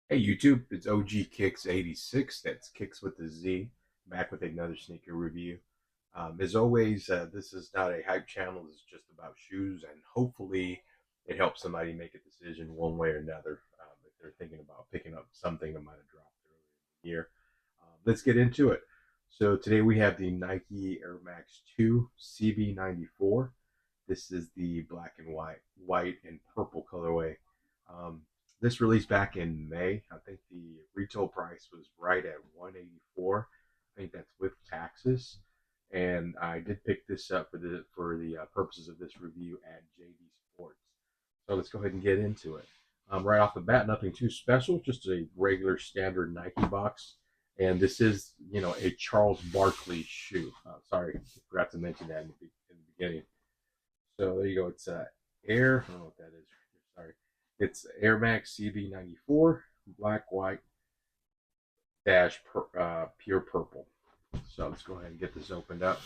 Hey YouTube, it's OG Kicks 86. That's Kicks with the Z, back with another sneaker review. As always, this is not a hype channel. This is just about shoes, and hopefully, it helps somebody make a decision one way or another if they're thinking about picking up something that might have dropped earlier in the year. Let's get into it. So today we have the Nike Air Max 2 CB94. This is the black and white and purple colorway. Um, this released back in May. I think the retail price was right at 184. I think that's with taxes. And I did pick this up for the purposes of this review at JD Sports. So let's go ahead and get into it. Right off the bat, nothing too special, just a regular standard Nike box. And this is, a Charles Barkley shoe. Sorry, forgot to mention that in the beginning. So there you go. It's Air. I don't know what that is. Sorry. It's Air Max CB94, black, white, pure purple. So let's go ahead and get this opened up.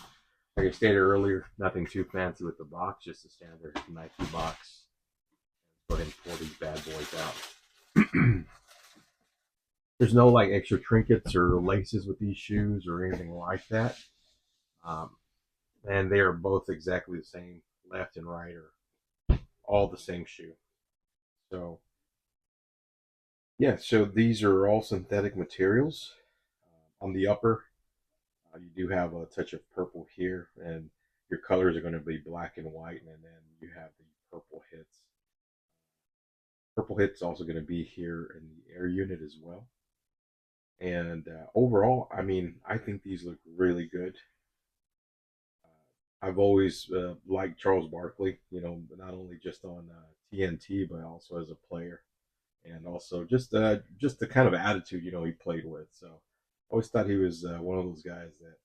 Like I stated earlier, nothing too fancy with the box, just a standard Nike box. Let's go ahead and pull these bad boys out. There's no like extra trinkets or laces with these shoes or anything like that. Um, and they are both exactly the same, left and right are all the same shoe. So yeah, so these are all synthetic materials. On the upper, you do have a touch of purple here, and your colors are going to be black and white, and then you have the purple hits. Purple hits also going to be here in the air unit as well. And overall, I mean, I think these look really good. I've always liked Charles Barkley, not only just on TNT, but also as a player, and also just the kind of attitude he played with. So I always thought he was one of those guys that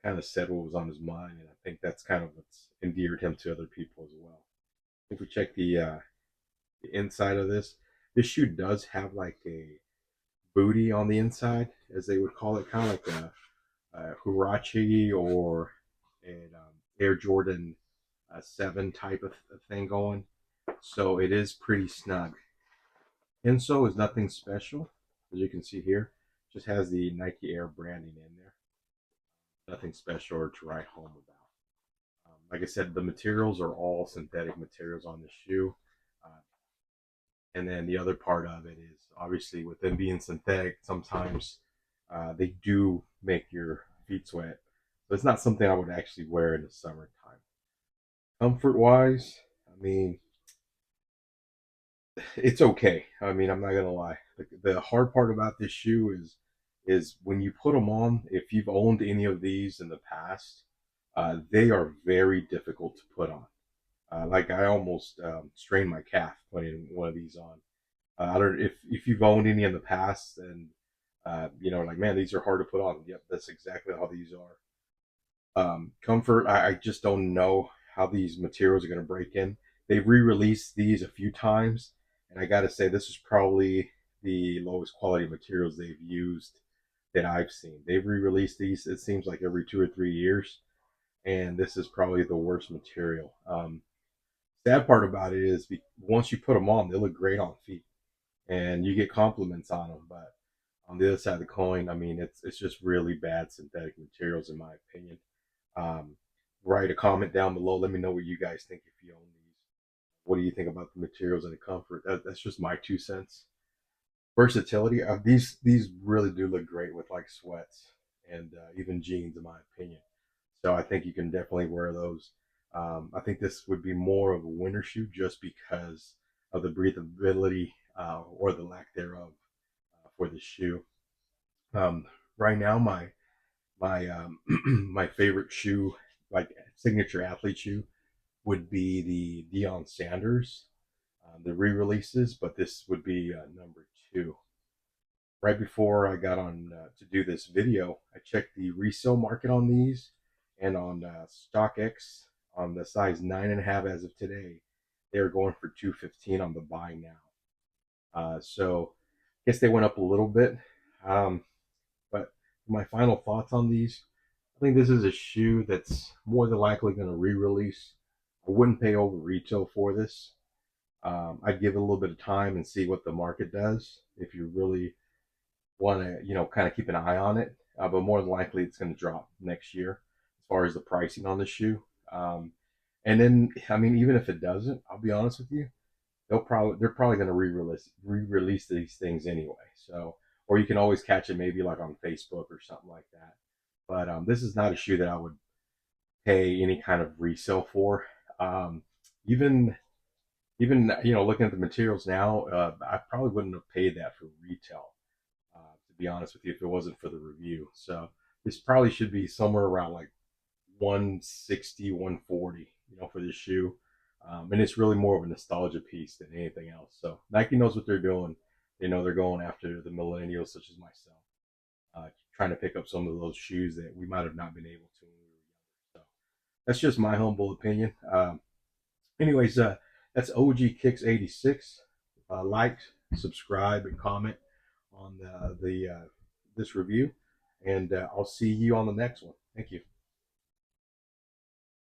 kind of said what was on his mind, and I think that's kind of what's endeared him to other people as well. If we check the inside of this shoe does have like a booty on the inside, as they would call it, kind of like a Huarache or an Air Jordan 7 type of thing going. So it is pretty snug. Insole is nothing special, as you can see here. Just has the Nike Air branding in there. Nothing special or to write home about. Like I said, the materials are all synthetic materials on the shoe. Uh, and then the other part of it is obviously with them being synthetic, sometimes they do make your feet sweat. So it's not something I would actually wear in the summertime. Comfort wise, I mean, it's okay. I mean, I'm not gonna lie. The hard part about this shoe is when you put them on. If you've owned any of these in the past, they are very difficult to put on. Like I almost strained my calf putting one of these on. I don't if you've owned any in the past, and like man, these are hard to put on. Yep, that's exactly how these are. Comfort, I just don't know how these materials are going to break in. They've re-released these a few times, and I got to say this is probably the lowest quality materials they've used that I've seen. They've re-released these. It seems like every 2 or 3 years, and this is probably the worst material. Sad part about it is once you put them on, they look great on feet, and you get compliments on them. But on the other side of the coin, I mean, it's just really bad synthetic materials in my opinion. Um, Write a comment down below. Let me know what you guys think if you own these. What do you think about the materials and the comfort? That's just my 2 cents. Versatility. These really do look great with like sweats and even jeans, in my opinion. So I think you can definitely wear those. I think this would be more of a winter shoe just because of the breathability or the lack thereof for the shoe. Um, right now, my my favorite shoe, like signature athlete shoe, would be the Deion Sanders, the re-releases, but this would be number two. Right before I got on to do this video, I checked the resale market on these, and on StockX on the size 9.5 as of today, they're going for 215 on the buy now. So I guess they went up a little bit. Um, but my final thoughts on these, I think this is a shoe that's more than likely going to re-release. I wouldn't pay over retail for this. I'd give it a little bit of time and see what the market does if you really want to, kind of keep an eye on it. But more than likely, it's going to drop next year as far as the pricing on the shoe. Um, and then, I mean, even if it doesn't, I'll be honest with you, they're probably going to re-release these things anyway. So, or you can always catch it maybe like on Facebook or something like that. But this is not a shoe that I would pay any kind of resale for. Um, even looking at the materials now, I probably wouldn't have paid that for retail. To be honest with you, if it wasn't for the review. So this probably should be somewhere around like 160, 140, for this shoe. And it's really more of a nostalgia piece than anything else. So Nike knows what they're doing. They know they're going after the millennials such as myself, trying to pick up some of those shoes that we might have not been able to when we were younger. So that's just my humble opinion. Anyways, that's OG Kicks 86. Like, subscribe, and comment on the this review, and I'll see you on the next one. Thank you.